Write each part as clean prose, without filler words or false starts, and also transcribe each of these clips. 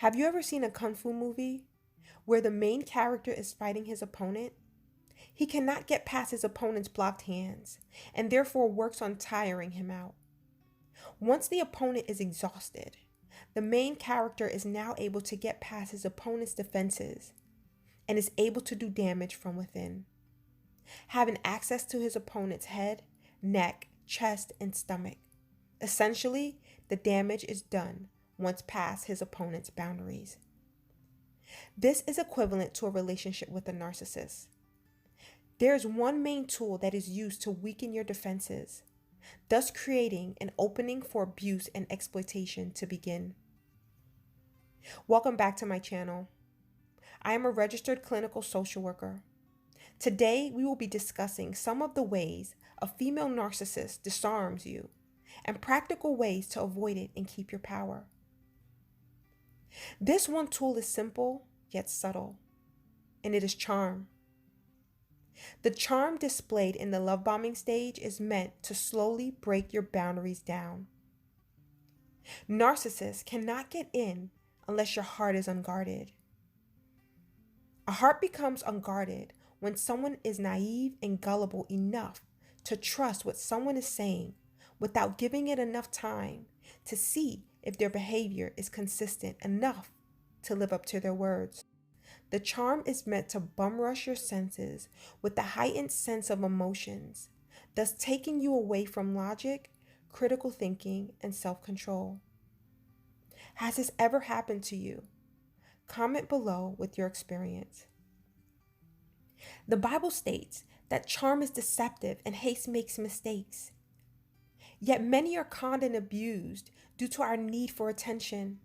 Have you ever seen a kung fu movie where the main character is fighting his opponent? He cannot get past his opponent's blocked hands and therefore works on tiring him out. Once the opponent is exhausted, the main character is now able to get past his opponent's defenses and is able to do damage from within. Having access to his opponent's head, neck, chest, and stomach. Essentially, the damage is done once past his opponent's boundaries. This is equivalent to a relationship with a narcissist. There is one main tool that is used to weaken your defenses, thus creating an opening for abuse and exploitation to begin. Welcome back to my channel. I am a registered clinical social worker. Today, we will be discussing some of the ways a female narcissist disarms you and practical ways to avoid it and keep your power. This one tool is simple yet subtle, and it is charm. The charm displayed in the love bombing stage is meant to slowly break your boundaries down. Narcissists cannot get in unless your heart is unguarded. A heart becomes unguarded when someone is naive and gullible enough to trust what someone is saying without giving it enough time to see if their behavior is consistent enough to live up to their words. The charm is meant to bum rush your senses with a heightened sense of emotions, thus taking you away from logic, critical thinking, and self-control. Has this ever happened to you? Comment below with your experience. The Bible states that charm is deceptive and haste makes mistakes. Yet many are conned and abused due to our need for attention.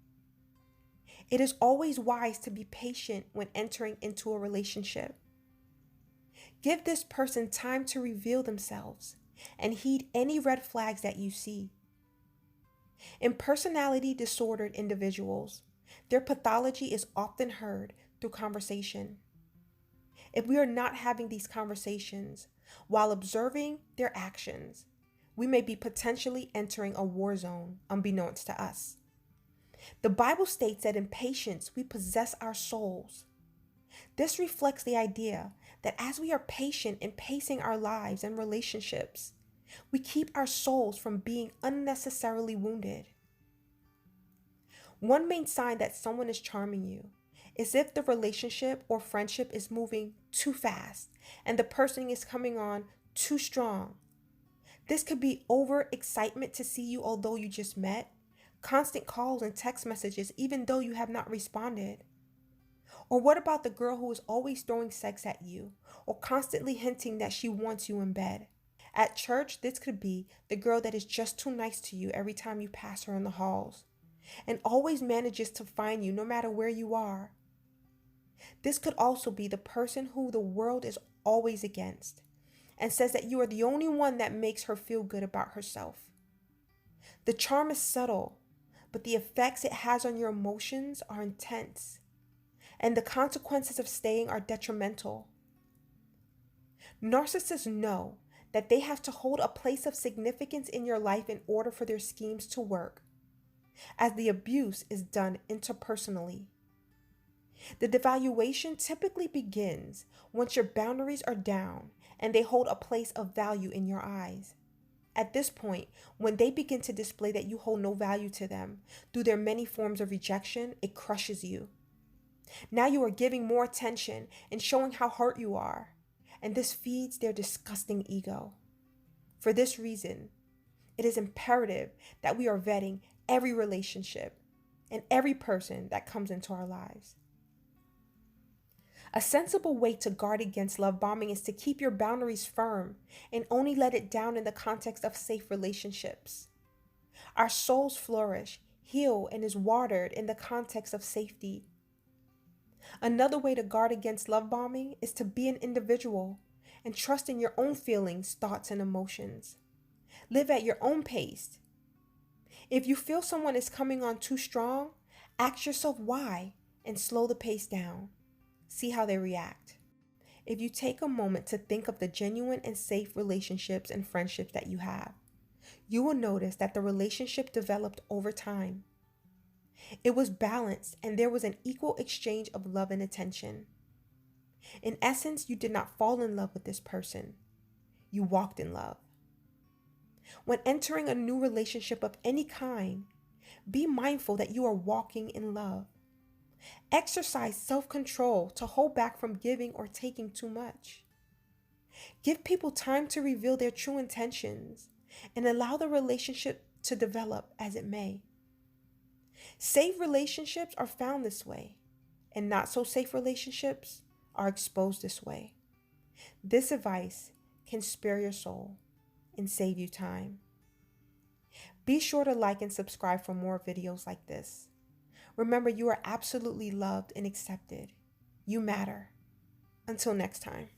It is always wise to be patient when entering into a relationship. Give this person time to reveal themselves and heed any red flags that you see. In personality disordered individuals, their pathology is often heard through conversation. If we are not having these conversations while observing their actions, we may be potentially entering a war zone unbeknownst to us. The Bible states that in patience we possess our souls. This reflects the idea that as we are patient in pacing our lives and relationships, we keep our souls from being unnecessarily wounded. One main sign that someone is charming you is if the relationship or friendship is moving too fast and the person is coming on too strong. This could be overexcitement to see you although you just met, constant calls and text messages even though you have not responded. Or what about the girl who is always throwing sex at you or constantly hinting that she wants you in bed? At church, this could be the girl that is just too nice to you every time you pass her in the halls and always manages to find you no matter where you are. This could also be the person who the world is always against and says that you are the only one that makes her feel good about herself. The charm is subtle, but the effects it has on your emotions are intense, and the consequences of staying are detrimental. Narcissists know that they have to hold a place of significance in your life in order for their schemes to work, as the abuse is done interpersonally. The devaluation typically begins once your boundaries are down and they hold a place of value in your eyes. At this point, when they begin to display that you hold no value to them through their many forms of rejection, it crushes you. Now you are giving more attention and showing how hurt you are, and this feeds their disgusting ego. For this reason, it is imperative that we are vetting every relationship and every person that comes into our lives. A sensible way to guard against love bombing is to keep your boundaries firm and only let it down in the context of safe relationships. Our souls flourish, heal, and is watered in the context of safety. Another way to guard against love bombing is to be an individual and trust in your own feelings, thoughts, and emotions. Live at your own pace. If you feel someone is coming on too strong, ask yourself why and slow the pace down. See how they react. If you take a moment to think of the genuine and safe relationships and friendships that you have, you will notice that the relationship developed over time. It was balanced, and there was an equal exchange of love and attention. In essence, you did not fall in love with this person. You walked in love. When entering a new relationship of any kind, be mindful that you are walking in love. Exercise self-control to hold back from giving or taking too much. Give people time to reveal their true intentions and allow the relationship to develop as it may. Safe relationships are found this way, and not so safe relationships are exposed this way. This advice can spare your soul and save you time. Be sure to like and subscribe for more videos like this. Remember, you are absolutely loved and accepted. You matter. Until next time.